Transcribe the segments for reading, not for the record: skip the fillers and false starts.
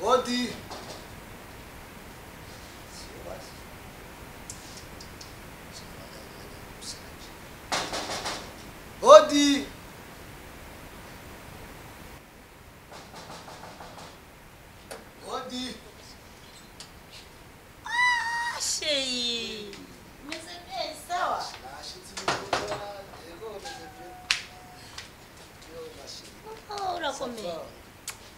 Odi. Odi. Odi. Ah, cheio. Mas é bem, sawa. Urakomeye.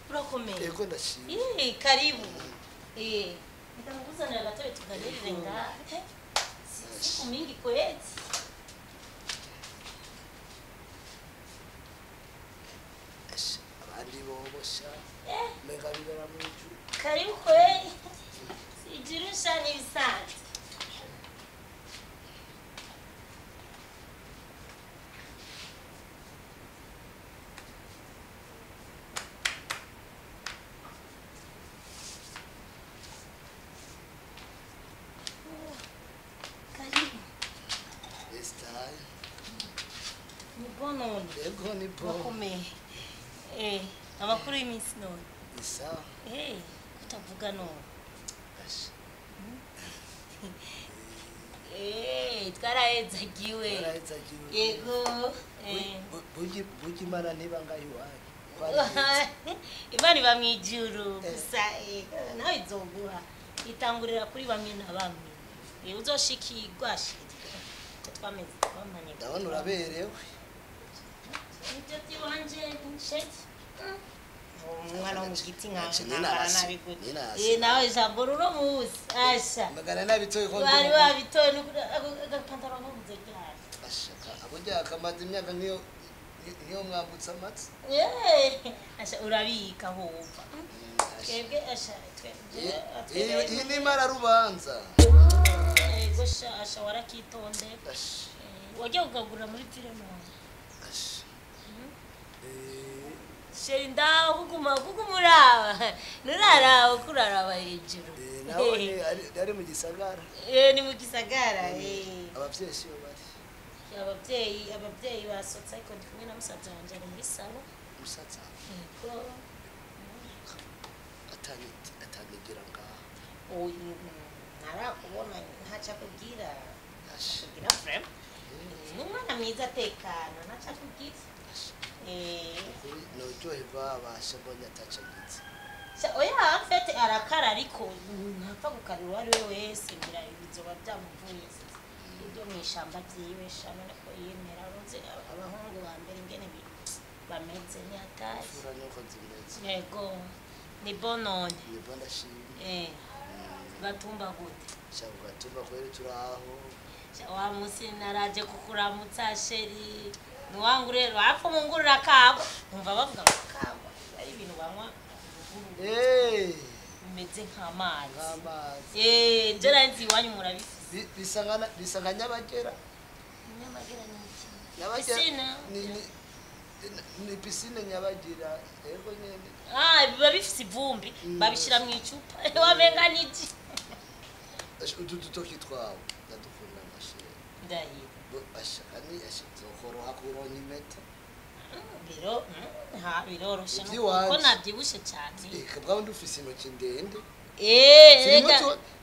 Urakomeye. Ego ndashimye. Karibu. Nitakuzanira gatoya tuganirire ngaha. Siku mingi kweli. Abandi bobosha. Menga bigara mu ijuru. Karibu kweli. Sijirusha n'ibisanzwe. None Ego ni po. bakomeye amakuru y'iminsi none Isa. utavuga none Ashi. twarahezagiwe yego Buji mara niba ngayiwaye. Imana iba mwijuru gusa nawe izoguha itangurira kuri bamwe na bamwe uzoshikirwa ko twameze twamanye Ndabona uraberewe. Nibyo by'iwanje nsheki umwana wo mu giti nkangara nabi gute nawe ijambo runo muzi asha Magana nabitoye ko bari babitoye agapantaro bavuze ryari ashaka abujya akamaze imyaka niyo mwambutsa amatsi asha urabika humva twebwe asha twebwe iyi ni mara rubanza yego asha warakitonde wajya ukagura muri firime Sherinda kugumuraba nurara ukuraraba hejuru nawe ari mu gisagara ni mu gisagara abavyeyi siyo bari abavyeyi basotse ariko ndi kumwe na musaza wanje ari muri salo musaza ko atanigira ngaha narakubona ntaca kubwira frem n'umwana mwiza atekana ntaca kubwira nojoheva abashobonye atacagize oya mfete arakara ariko ntapfa gukarira uwo ari we wese ngira ibizoba byamuvuye ibyo mu ishamba byiwe shana ko yemera uruzi abahungu ba mbere ingene bameze ntiyatazi yego ni bonone ni bonashimye gatumba gute shaka gatumba kweri turaho wa musi naraje kukuramutsa sheri nuwangu rero apfa mungurira kabo umva bavuga kabo ari ibintu banywa bimeze nk'amazi njera nzi iwanyu murabifise bisanga nyabagera ni pisine nyabagira yego nyene biba bifise ivumbi babishira mu icupa wamenga niki utu dutoki twawe ndadukunda amashere ndahira ashakani ashizokoroha kuronka impeta biroroshe kuko nabyibushe cyane kabwa ndufise intoki ndende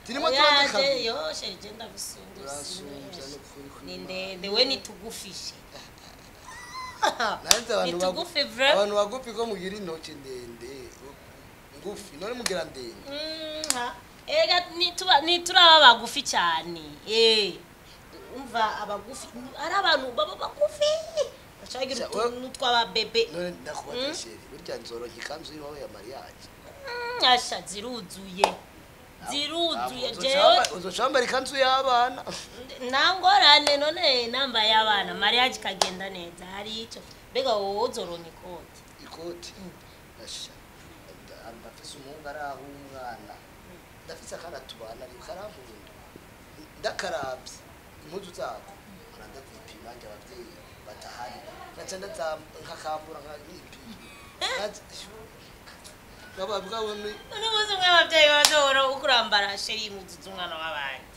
turimo turadukabye yoshe genda gusunduza ni ndende we nitugufishe abantu bagufi ko mugira intoki ndende ngufi none mugira ndende nituraba bagufi cyane umva abagufi ari abantu baba bagufi bacagira utuntu tw'ababebe none ndakubatesheri burya nzoroka ikanzu iriho ya mariage asha ziruzuye jewe uzochambara ikanzu y'abana nangorane none namba y'abana mariage kagenda neza hari ico bega wowe uzoronka ikoti asha ndafise umuhungu araho umwana ndafise akana tubana ari karankunda ndakaravye impuzu zako arandazipima njye abavyeyi batahari naca nkakambura nkababwa wone n'ubuzi umwe abavyeyi bazohora ukurambara sheri impuzu z'umwana w'abandi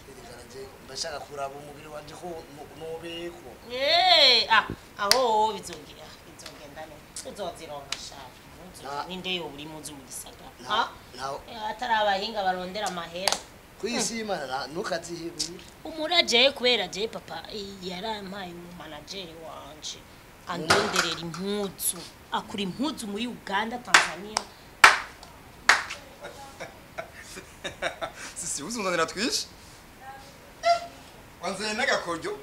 mbashaka kuraba umubiri wanje ko nobeko aho bizongera bizogenda neza uzozironka shaka ninde yo buri muzi mu gisagara atari abahinga barondera amahera kwisi imana ntukazihebure umuraje kubera je papa yarampaye mu manager wanje andonderera impuzu akura impuzu muri Uganda Tanzania sisi uzundanira twishe wanzanye n'agakoryo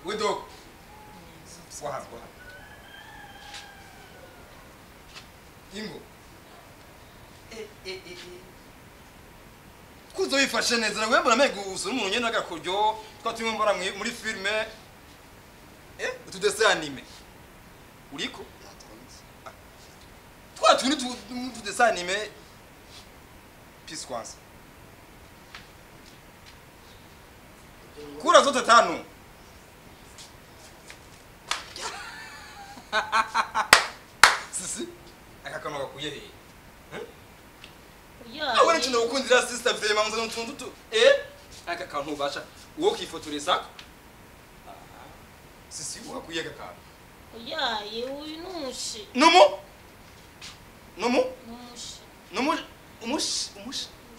wedo wahagwa ingo kuzo wifashe neza nawe mbona mego usura umuntu nyene n'agakoryo twatumwe mbora muri filme utu dessin anime uriko twatuni tu dessin anime pisquance kura zote tano sisi akakano gakuye he awone cyo ukundira sister vye manzo ntuntu akakantu basha uwo kifotoreza sisi uhakuye akakano uyu nushi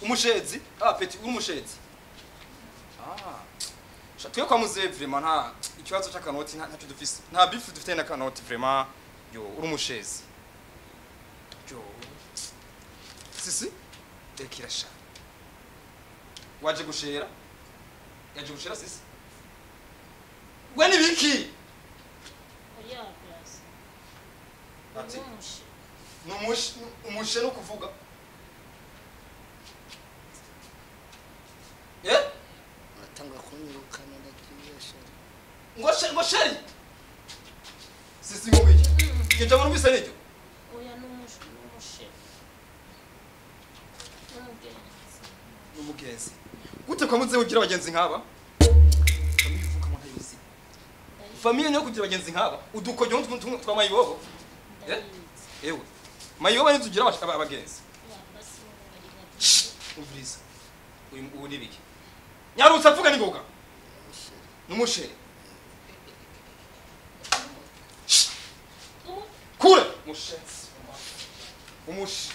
umushezi peti umushezi shatwe kwa muze vraiment nta ikibazo cy'akanoti ntacyo dufise nta beef dufite na kanoti vraiment yo uri umushezi yo sisi dekirasha waje gushera yaje gushera sisi we ni biki ati umushe no kuvuga atanga kunyirukana ndakiyesha ngo sheri sisi ngo biki kije mu bise n'icyo oya n'umushe n'umugenzi gute kwa muze ugira abagenzi nkaba kamivuka mu ntayizi famille niyo kugira abagenzi nkaba udukojo twa mayibobo ewe mayibobo ni tugira abagenzi umviriza uyu ni biki nyarutse avuga ningoga n'umusheri kure mushenzi umushi